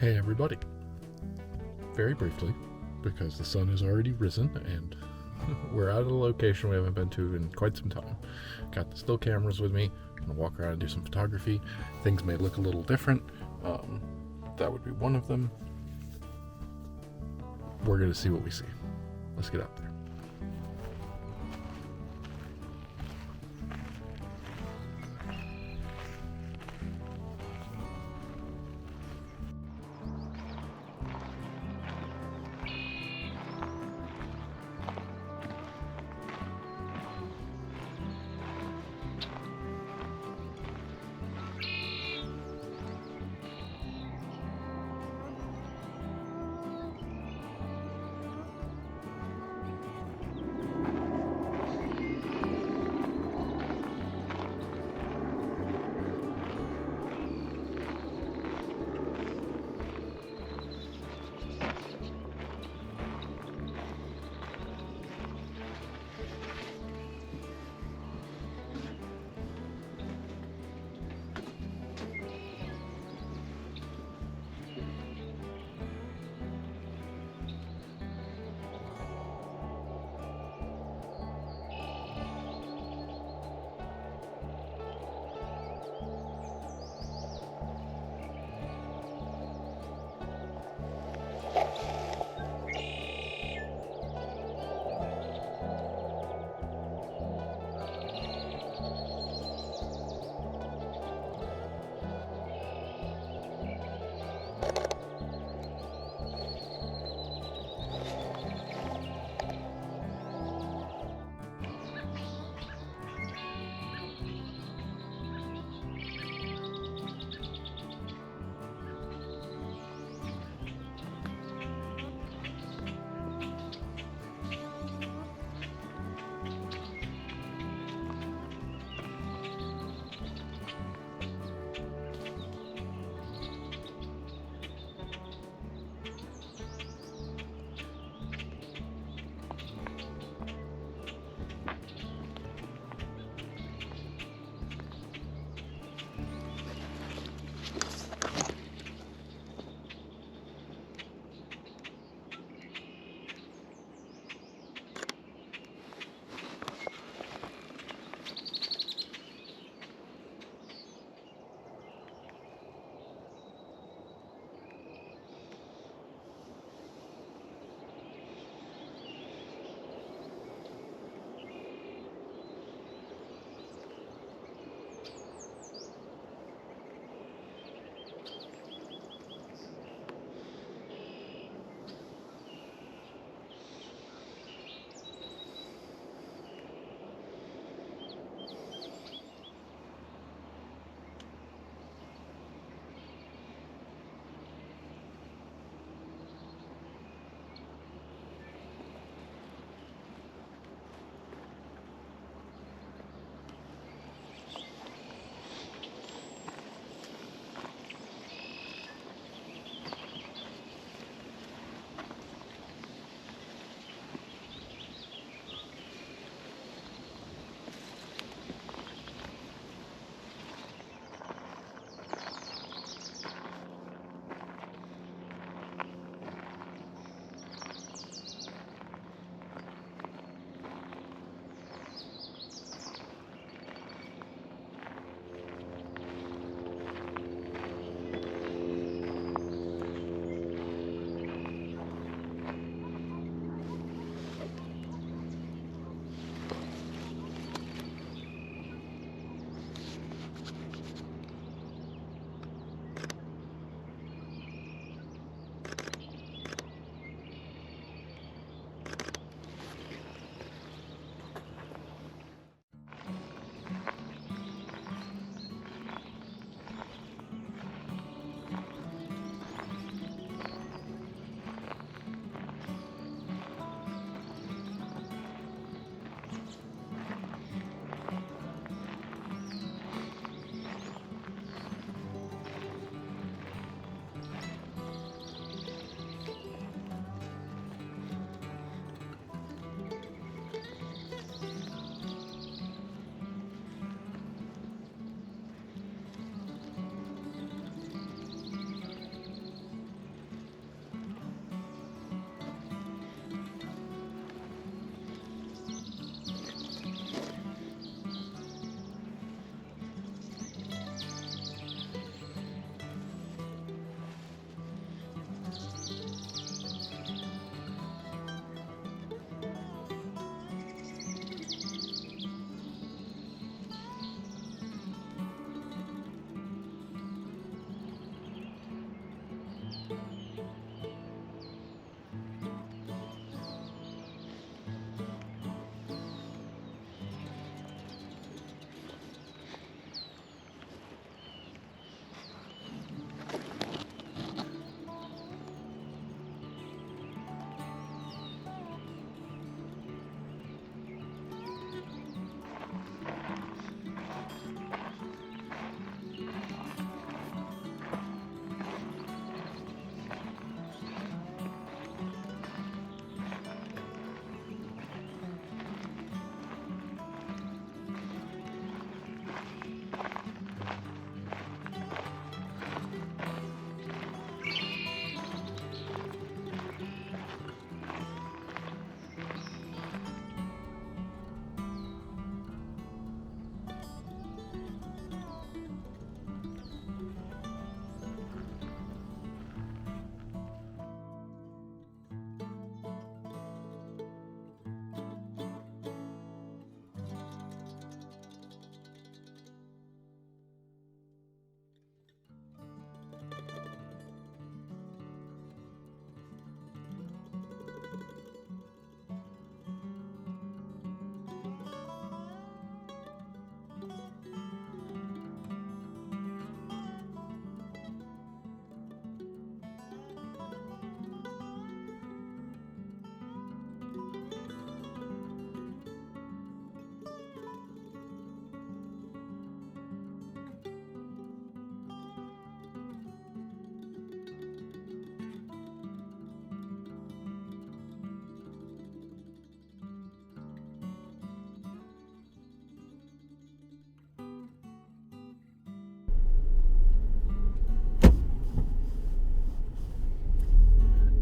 Hey everybody. Very briefly, because the sun has already risen and we're at a location we haven't been to in quite some time. Got the still cameras with me. I'm gonna walk around and do some photography. Things may look a little different. That would be one of them. We're gonna see what we see. Let's get out there.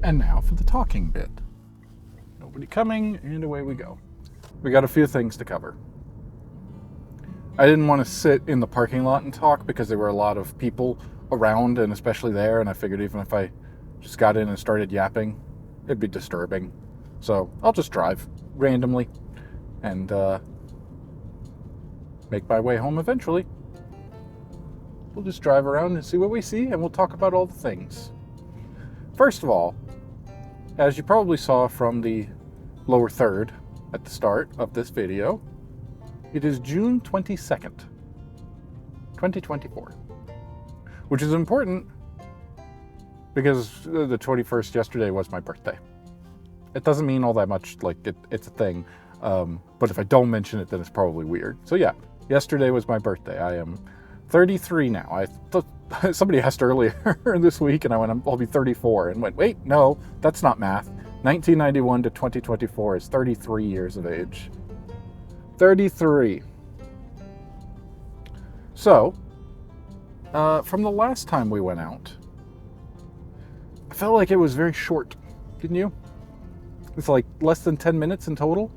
And now for the talking bit. Nobody coming, and away we go. We got a few things to cover. I didn't want to sit in the parking lot and talk because there were a lot of people around, and especially there, and I figured even if I just got in and started yapping, it'd be disturbing. So I'll just drive randomly and make my way home eventually. We'll just drive around and see what we see, and we'll talk about all the things. First of all, as you probably saw from the lower third at the start of this video, it is June 22nd, 2024, which is important because the 21st yesterday was my birthday. It doesn't mean all that much, like it's a thing, but if I don't mention it, then it's probably weird. So yeah, yesterday was my birthday. I am 33 now. Somebody asked earlier this week, and I went, I'll be 34, and went, wait, no, that's not math. 1991 to 2024 is 33 years of age. 33. So, from the last time we went out, I felt like it was very short, didn't you? It's like less than 10 minutes in total.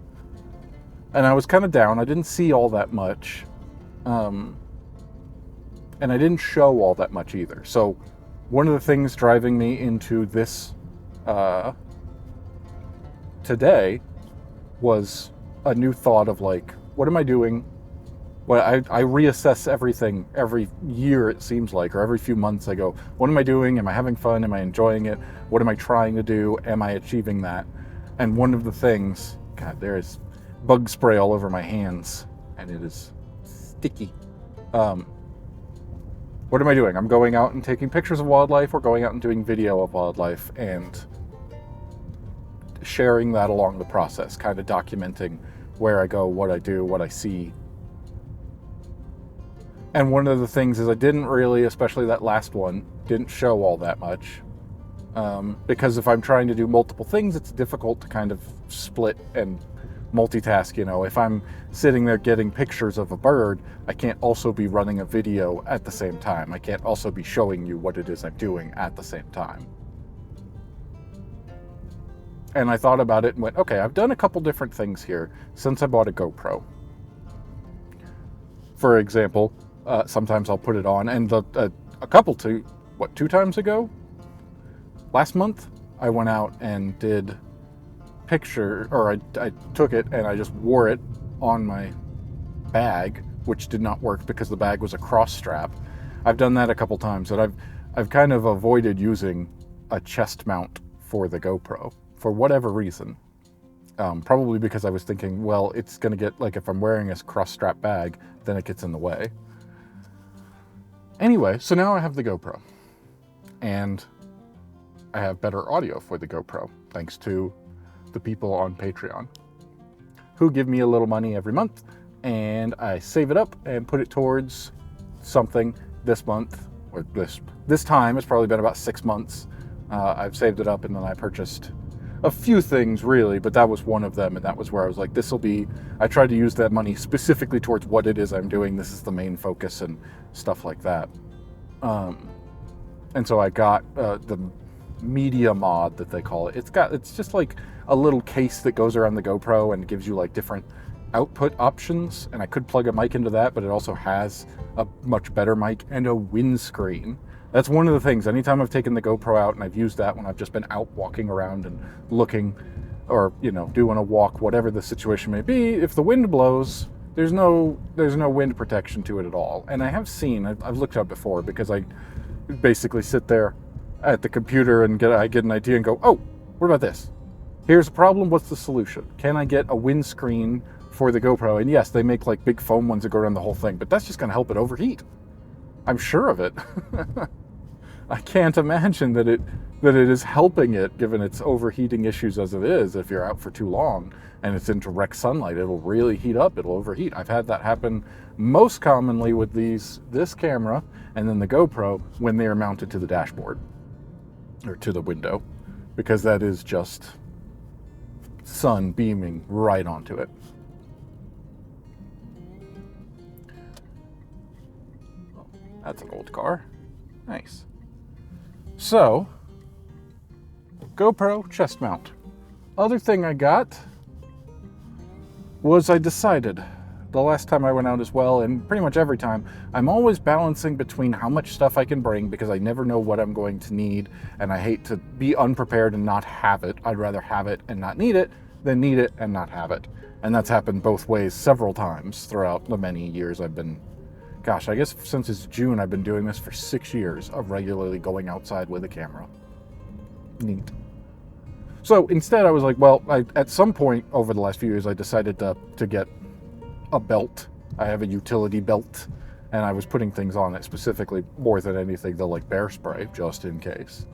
And I was kind of down. I didn't see all that much. And I didn't show all that much either. So one of the things driving me into this today was a new thought of like, what am I doing? Well, I reassess everything every year, it seems like, or every few months. I go, what am I doing? Am I having fun? Am I enjoying it? What am I trying to do? Am I achieving that? And one of the things, God, there is bug spray all over my hands, and it is sticky. What am I doing? I'm going out and taking pictures of wildlife, or going out and doing video of wildlife, and sharing that along the process, kind of documenting where I go, what I do, what I see. And one of the things is I didn't really, especially that last one, didn't show all that much. Because if I'm trying to do multiple things, it's difficult to kind of split and multitask. You know, if I'm sitting there getting pictures of a bird, I can't also be running a video at the same time. I can't also be showing you what it is I'm doing at the same time. And I thought about it and went, okay, I've done a couple different things here since I bought a GoPro. For example, sometimes I'll put it on, and two times ago, last month, I went out and did I took it and I just wore it on my bag, which did not work because the bag was a cross strap. I've done that a couple times, and I've kind of avoided using a chest mount for the GoPro for whatever reason. Probably because I was thinking, well, it's going to get, like, if I'm wearing a cross strap bag, then it gets in the way. Anyway, so now I have the GoPro, and I have better audio for the GoPro, thanks to the people on Patreon who give me a little money every month, and I save it up and put it towards something this month, or this time. It's probably been about 6 months. I've saved it up, and then I purchased a few things, really, but that was one of them, and that was where I was like, I tried to use that money specifically towards what it is I'm doing. This is the main focus and stuff like that. And so I got the media mod that they call it. It's just like a little case that goes around the GoPro and gives you like different output options, and I could plug a mic into that, but it also has a much better mic and a windscreen. That's one of the things. Anytime I've taken the GoPro out, and I've used that when I've just been out walking around and looking, or, you know, doing a walk, whatever the situation may be, if the wind blows, there's no wind protection to it at all. And I have seen, I've looked up before, because I basically sit there at the computer and I get an idea and go, oh, what about this? Here's a problem, what's the solution? Can I get a windscreen for the GoPro? And yes, they make like big foam ones that go around the whole thing, but that's just gonna help it overheat. I'm sure of it. I can't imagine that it is helping it, given its overheating issues as it is. If you're out for too long and it's in direct sunlight, it'll really heat up, it'll overheat. I've had that happen most commonly with this camera and then the GoPro when they are mounted to the dashboard or to the window, because that is just sun beaming right onto it. That's an old car. Nice. So, GoPro chest mount. Other thing I got was I decided the last time I went out as well, and pretty much every time, I'm always balancing between how much stuff I can bring because I never know what I'm going to need, and I hate to be unprepared and not have it. I'd rather have it and not need it than need it and not have it. And that's happened both ways several times throughout the many years I've been, gosh, I guess since it's June, I've been doing this for 6 years of regularly going outside with a camera. Neat. So instead I was like, well, at some point over the last few years, I decided to get a belt. I have a utility belt, and I was putting things on it specifically more than anything the like bear spray, just in case.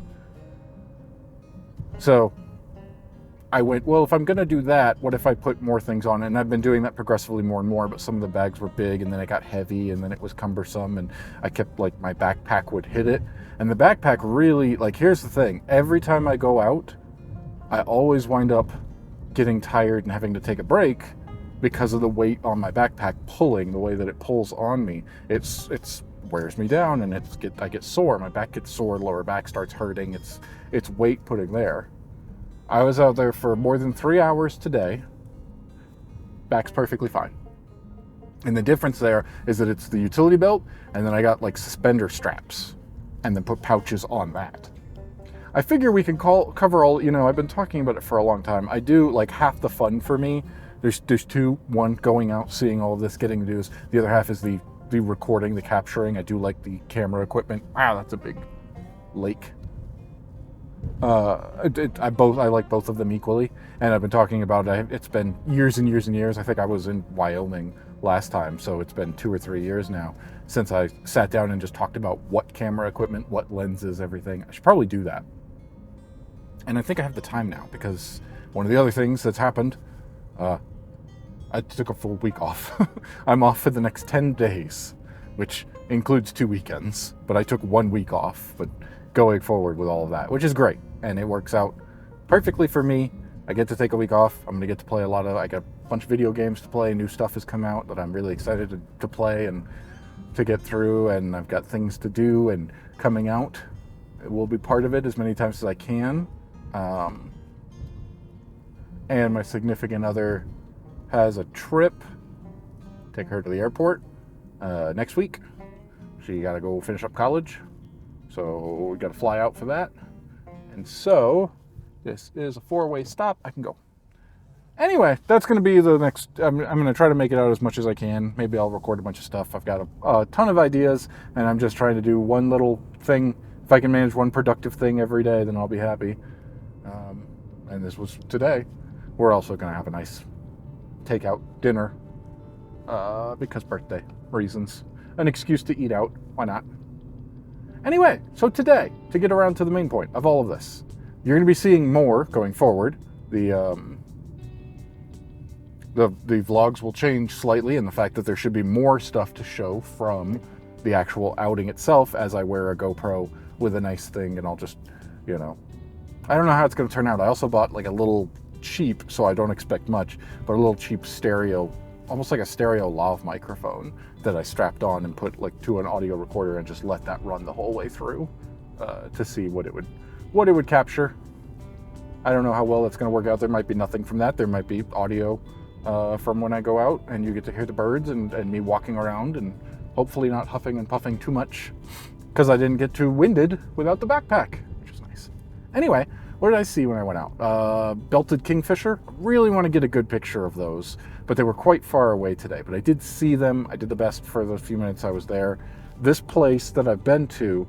So I went, well, if I'm gonna do that, what if I put more things on it? And I've been doing that progressively more and more, but some of the bags were big, and then it got heavy, and then it was cumbersome, and I kept, like, my backpack would hit it. And the backpack really, like, here's the thing, every time I go out, I always wind up getting tired and having to take a break because of the weight on my backpack pulling, the way that it pulls on me. It's wears me down, and I get sore. My back gets sore, lower back starts hurting. It's weight putting there. I was out there for more than 3 hours today. Back's perfectly fine. And the difference there is that it's the utility belt, and then I got like suspender straps, and then put pouches on that. I figure we can cover all, I've been talking about it for a long time. I do, like, half the fun for me. There's two. One, going out, seeing all of this, getting to do this. The other half is the recording, the capturing. I do like the camera equipment. Wow, that's a big lake. I like both of them equally, and I've been talking about it. It's been years and years and years. I think I was in Wyoming last time, so it's been 2 or 3 years now since I sat down and just talked about what camera equipment, what lenses, everything. I should probably do that. And I think I have the time now, because one of the other things that's happened, I took a full week off. I'm off for the next 10 days, which includes 2 weekends, but I took 1 week off, but going forward with all of that, which is great. And it works out perfectly for me. I get to take a week off. I'm going to get to play I got a bunch of video games to play. New stuff has come out that I'm really excited to play and to get through, and I've got things to do and coming out. It will be part of it as many times as I can. And my significant other has a trip. Take her to the airport next week. She got to go finish up college. So we got to fly out for that. And so this is a 4-way stop. I can go. Anyway, that's going to be the next. I'm going to try to make it out as much as I can. Maybe I'll record a bunch of stuff. I've got a ton of ideas, and I'm just trying to do one little thing. If I can manage one productive thing every day, then I'll be happy. And this was today. We're also going to have a nice takeout dinner because birthday reasons. An excuse to eat out. Why not? Anyway, so today, to get around to the main point of all of this, you're going to be seeing more going forward. The vlogs will change slightly in the fact that there should be more stuff to show from the actual outing itself as I wear a GoPro with a nice thing, and I'll just, I don't know how it's going to turn out. I also bought like a little cheap, so I don't expect much, but a little cheap stereo, almost like a stereo lav microphone that I strapped on and put like to an audio recorder and just let that run the whole way through to see what it would capture. I don't know how well that's going to work out. There might be nothing from that. There might be audio from when I go out, and you get to hear the birds and me walking around, and hopefully not huffing and puffing too much because I didn't get too winded without the backpack, which is nice. Anyway, what did I see when I went out? Belted kingfisher. Really want to get a good picture of those, but they were quite far away today. But I did see them. I did the best for the few minutes I was there. This place that I've been to,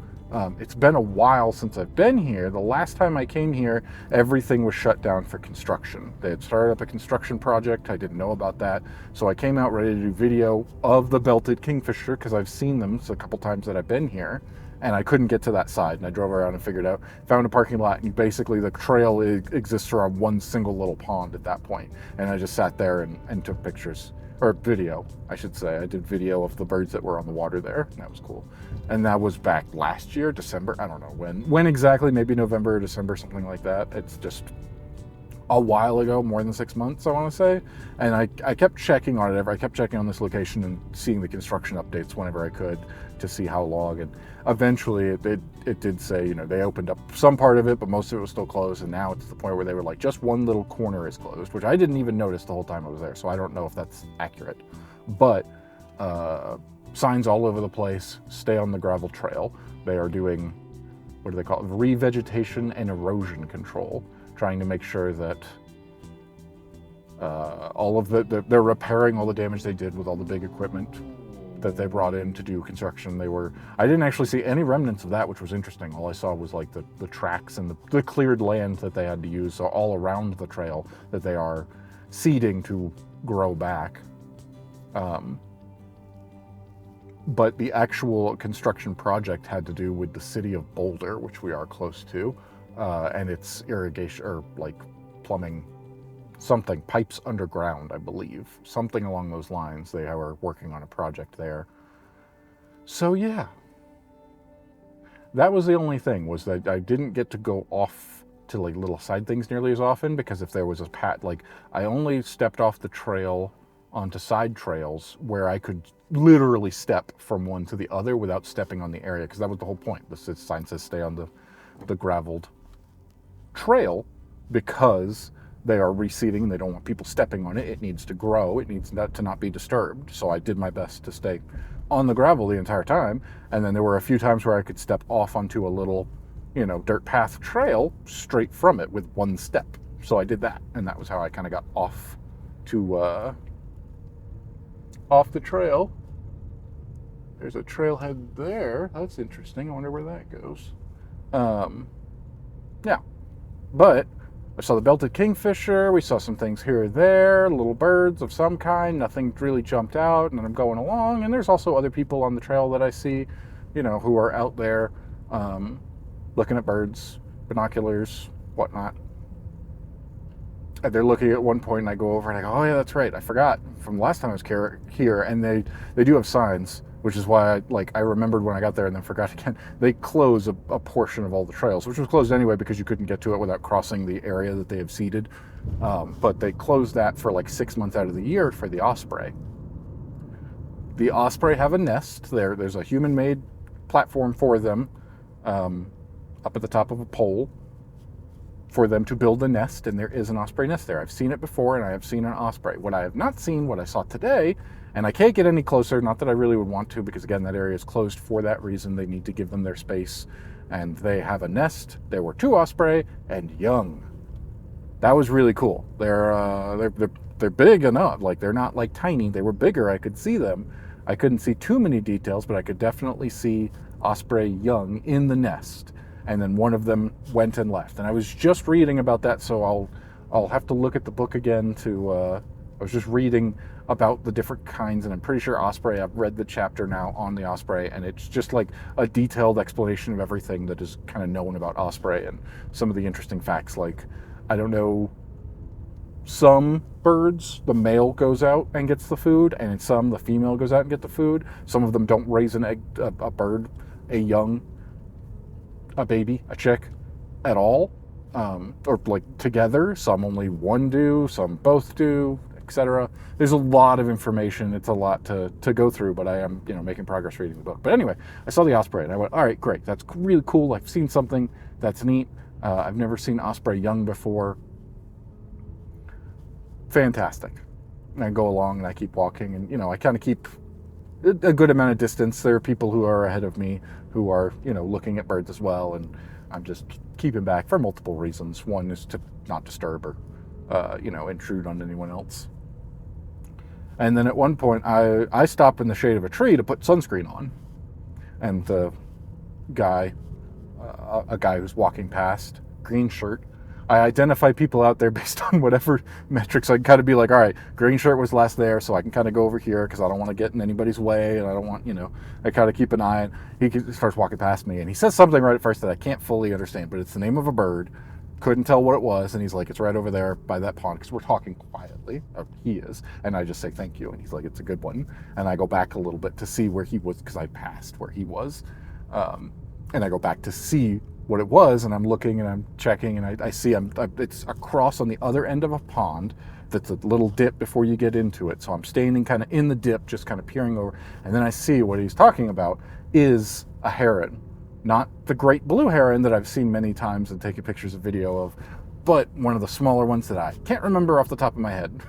it's been a while since I've been here. The last time I came here, everything was shut down for construction. They had started up a construction project. I didn't know about that. So I came out ready to do video of the belted kingfisher because I've seen them a couple times that I've been here. And I couldn't get to that side, and I drove around and figured out, found a parking lot, and basically the trail exists around one single little pond at that point. And I just sat there and took pictures, or video, I should say. I did video of the birds that were on the water there, and that was cool. And that was back last year, December, I don't know when exactly, maybe November or December, something like that. It's just a while ago, more than 6 months, I want to say. And I kept checking on it. I kept checking on this location and seeing the construction updates whenever I could to see how long. And eventually it did say, you know, they opened up some part of it, but most of it was still closed. And now it's the point where they were like, just one little corner is closed, which I didn't even notice the whole time I was there. So I don't know if that's accurate. But signs all over the place, stay on the gravel trail. They are doing, what do they call it? Revegetation and erosion control, trying to make sure that they're repairing all the damage they did with all the big equipment that they brought in to do construction. I didn't actually see any remnants of that, which was interesting. All I saw was like the tracks and the cleared land that they had to use, so all around the trail that they are seeding to grow back. But the actual construction project had to do with the city of Boulder, which we are close to, and its irrigation, or like plumbing, something, pipes underground, I believe. Something along those lines. They were working on a project there. So yeah. That was the only thing, was that I didn't get to go off to like little side things nearly as often, because if there was a like, I only stepped off the trail onto side trails where I could literally step from one to the other without stepping on the area, because that was the whole point. The sign says stay on the graveled trail, because they are reseeding. They don't want people stepping on it. It needs to grow. It needs to not be disturbed. So I did my best to stay on the gravel the entire time. And then there were a few times where I could step off onto a little, you know, dirt path trail straight from it with one step. So I did that, and that was how I kind of got off to off the trail. There's a trailhead there. That's interesting. I wonder where that goes. Yeah, but I saw the belted kingfisher. We saw some things here or there, little birds of some kind. Nothing really jumped out, and then I'm going along, and there's also other people on the trail that I see, you know, who are out there looking at birds, binoculars, whatnot. And they're looking at one point, and I go over and I go, oh yeah, that's right, I forgot from last time I was here. And they do have signs, which is why I remembered when I got there and then forgot again. They close a portion of all the trails, which was closed anyway because you couldn't get to it without crossing the area that they have seeded. But they closed that for like 6 months out of the year for the osprey. The osprey have a nest there. There's a human-made platform for them up at the top of a pole for them to build a nest, and there is an osprey nest there. I've seen it before, and I have seen an osprey. What I have not seen, what I saw today, and I can't get any closer, not that I really would want to, because again, that area is closed for that reason. They need to give them their space, and they have a nest. There were 2 osprey and young. That was really cool. They're big enough, like they're not like tiny. They were bigger. I could see them. I couldn't see too many details, but I could definitely see osprey young in the nest. And then one of them went and left. And I was just reading about that, so I'll have to look at the book again to, I was just reading about the different kinds, and I'm pretty sure osprey, I've read the chapter now on the osprey, and it's just like a detailed explanation of everything that is kind of known about osprey, and some of the interesting facts, like, I don't know, some birds, the male goes out and gets the food, and in some, the female goes out and gets the food. Some of them don't raise an egg, a bird, a baby, a chick, at all, or like together. Some only one do, some both do, etc. There's a lot of information. It's a lot to go through, but I am, making progress reading the book. But anyway, I saw the osprey and I went, all right, great. That's really cool. I've seen something that's neat. I've never seen osprey young before. Fantastic. And I go along and I keep walking, and, I kind of keep a good amount of distance. There are people who are ahead of me who are, looking at birds as well, and I'm just keeping back for multiple reasons. One is to not disturb or, intrude on anyone else. And then at one point, I stop in the shade of a tree to put sunscreen on, and the guy, a guy who's walking past, green shirt, I identify people out there based on whatever metrics. I can kind of be like, all right, green shirt was last there, so I can kind of go over here because I don't want to get in anybody's way, and I don't want, I kind of keep an eye. He starts walking past me, and he says something right at first that I can't fully understand, but it's the name of a bird. Couldn't tell what it was, and he's like, it's right over there by that pond, because we're talking quietly. Or he is, and I just say thank you, and he's like, it's a good one. And I go back a little bit to see where he was, because I passed where he was, and I go back to see what it was, and I'm looking and I'm checking, and I see it's across on the other end of a pond that's a little dip before you get into it. So I'm standing kind of in the dip, just kind of peering over, and then I see what he's talking about is a heron. Not the great blue heron that I've seen many times and taken pictures of video of, but one of the smaller ones that I can't remember off the top of my head.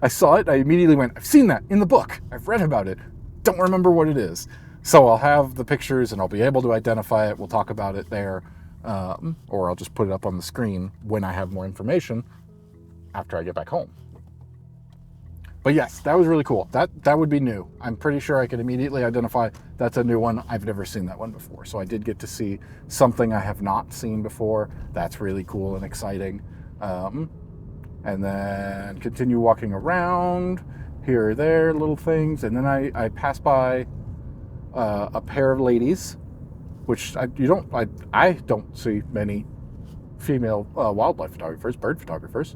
I saw it, I immediately went, I've seen that in the book, I've read about it, don't remember what it is. So I'll have the pictures and I'll be able to identify it, we'll talk about it there, or I'll just put it up on the screen when I have more information after I get back home. But yes, that was really cool. That would be new. I'm pretty sure I could immediately identify that's a new one. I've never seen that one before. So I did get to see something I have not seen before. That's really cool and exciting. And then continue walking around here or there, little things. And then I pass by a pair of ladies, which I don't see many female wildlife photographers, bird photographers.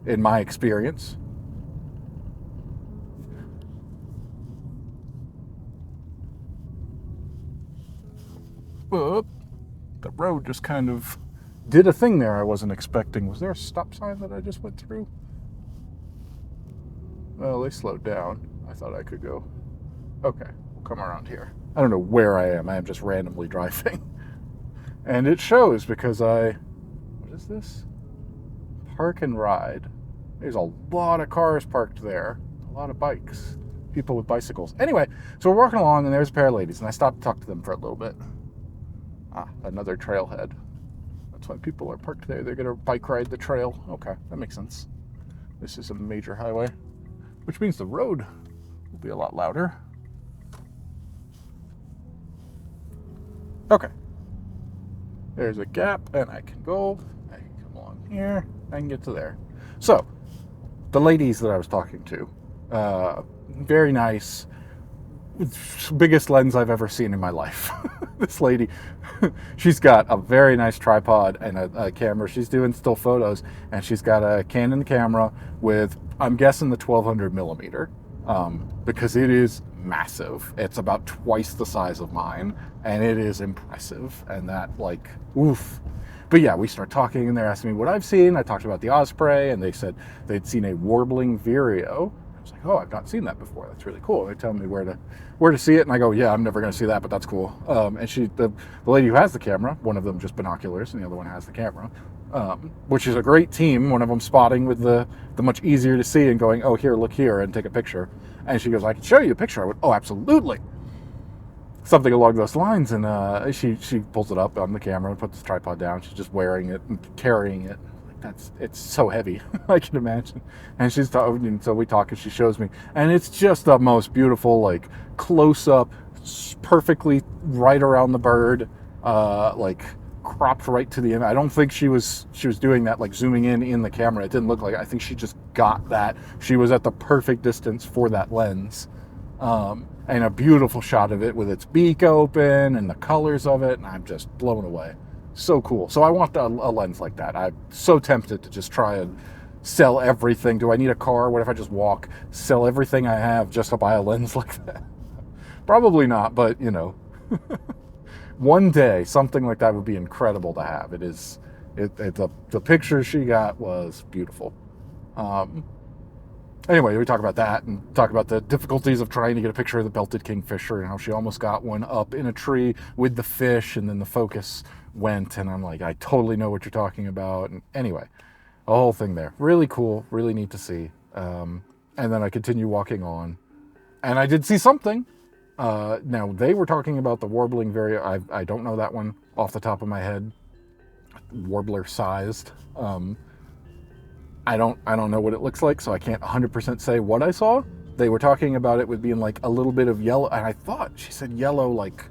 In my experience. But the road just kind of did a thing there I wasn't expecting. Was there a stop sign that I just went through? Well, they slowed down. I thought I could go. Okay, we'll come around here. I don't know where I am. I am just randomly driving. And it shows because what is this? Park and ride. There's a lot of cars parked there, a lot of bikes, people with bicycles. Anyway, so we're walking along and there's a pair of ladies and I stopped to talk to them for a little bit. Another trailhead. That's why people are parked there. They're gonna bike ride the trail. Okay, that makes sense. This is a major highway, which means the road will be a lot louder. Okay. There's a gap and I can go. I can come along here. I can get to there. So, the ladies that I was talking to, very nice, biggest lens I've ever seen in my life. This lady, she's got a very nice tripod and a camera. She's doing still photos, and she's got a Canon camera with, I'm guessing, the 1200 millimeter, because it is massive. It's about twice the size of mine, and it is impressive, and that, like, oof. But yeah, we start talking and they're asking me what I've seen. I talked about the osprey and they said they'd seen a warbling vireo. I was like, oh, I've not seen that before. That's really cool. They tell me where to see it, and I go, yeah, I'm never going to see that, but that's cool. And the lady who has the camera, one of them just binoculars and the other one has the camera, which is a great team. One of them spotting with the much easier to see and going, oh, here, look here, and take a picture. And she goes, I can show you a picture. I went, oh, absolutely. Something along those lines, and she pulls it up on the camera and puts the tripod down. She's just wearing it and carrying it. It's so heavy, I can imagine. And she's talking, and so we talk, and she shows me, and it's just the most beautiful, like, close up, perfectly right around the bird, like cropped right to the end. I don't think she was doing that, like zooming in the camera. It didn't look like it. I think she just got that. She was at the perfect distance for that lens. And a beautiful shot of it with its beak open and the colors of it, and I'm just blown away. So cool. So I want a lens like that. I'm so tempted to just try and sell everything. Do I need a car? What if I just walk, sell everything I have just to buy a lens like that? Probably not, but you know, one day something like that would be incredible to have. The picture she got was beautiful. Anyway, we talk about that and talk about the difficulties of trying to get a picture of the belted kingfisher and how she almost got one up in a tree with the fish, and then the focus went, and I'm like, I totally know what you're talking about. And anyway, a whole thing there. Really cool, really neat to see. And then I continue walking on, and I did see something. Now, they were talking about the warbling vireo. I don't know that one off the top of my head. Warbler sized. I don't know what it looks like, so I can't 100% say what I saw. They were talking about it with being like a little bit of yellow, and I thought she said yellow like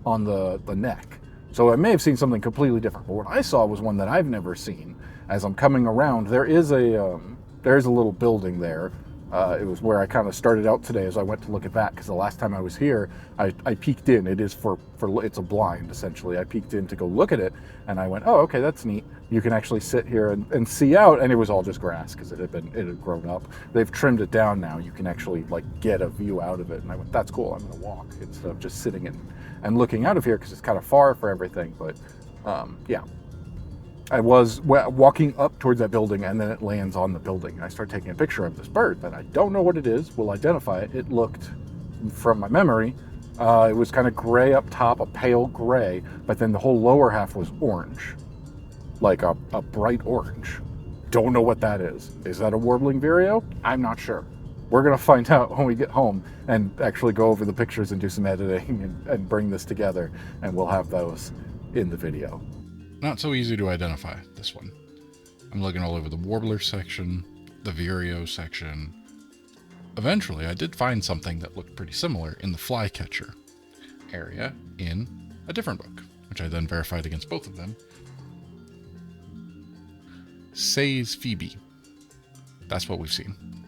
on the neck. So I may have seen something completely different, but what I saw was one that I've never seen. As I'm coming around, there is a little building there It was where I kind of started out today as I went to look at that, because the last time I was here, I peeked in. It is for it's a blind, essentially. I peeked in to go look at it, and I went, oh, okay, that's neat. You can actually sit here and see out, and it was all just grass because it had grown up. They've trimmed it down now. You can actually like get a view out of it, and I went, that's cool. I'm going to walk instead of just sitting and looking out of here because it's kind of far for everything. But yeah. I was walking up towards that building, and then it lands on the building. And I start taking a picture of this bird that I don't know what it is. We'll identify it. It looked, from my memory, it was kind of gray up top, a pale gray, but then the whole lower half was orange, like a bright orange. Don't know what that is. Is that a warbling vireo? I'm not sure. We're going to find out when we get home and actually go over the pictures and do some editing and bring this together, and we'll have those in the video. Not so easy to identify, this one. I'm looking all over the warbler section, the vireo section. Eventually, I did find something that looked pretty similar in the flycatcher area in a different book, which I then verified against both of them. Say's Phoebe. That's what we've seen.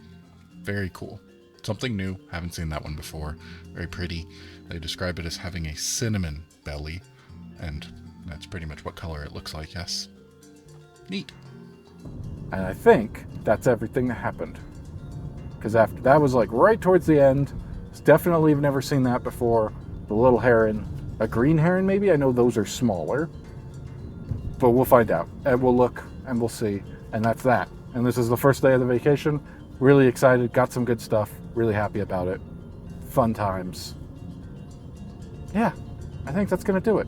Very cool. Something new. Haven't seen that one before. Very pretty. They describe it as having a cinnamon belly, and that's pretty much what color it looks like, yes. Neat. And I think that's everything that happened. Because after that was like right towards the end. Definitely have never seen that before. The little heron. A green heron maybe? I know those are smaller. But we'll find out. And we'll look and we'll see. And that's that. And this is the first day of the vacation. Really excited. Got some good stuff. Really happy about it. Fun times. Yeah. I think that's going to do it.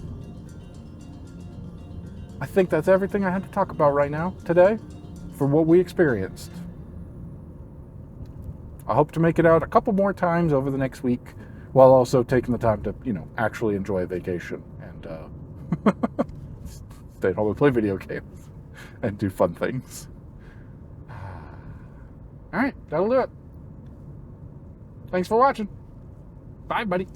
I think that's everything I had to talk about right now, today, for what we experienced. I hope to make it out a couple more times over the next week, while also taking the time to, actually enjoy a vacation and stay at home and play video games and do fun things. All right, that'll do it. Thanks for watching. Bye, buddy.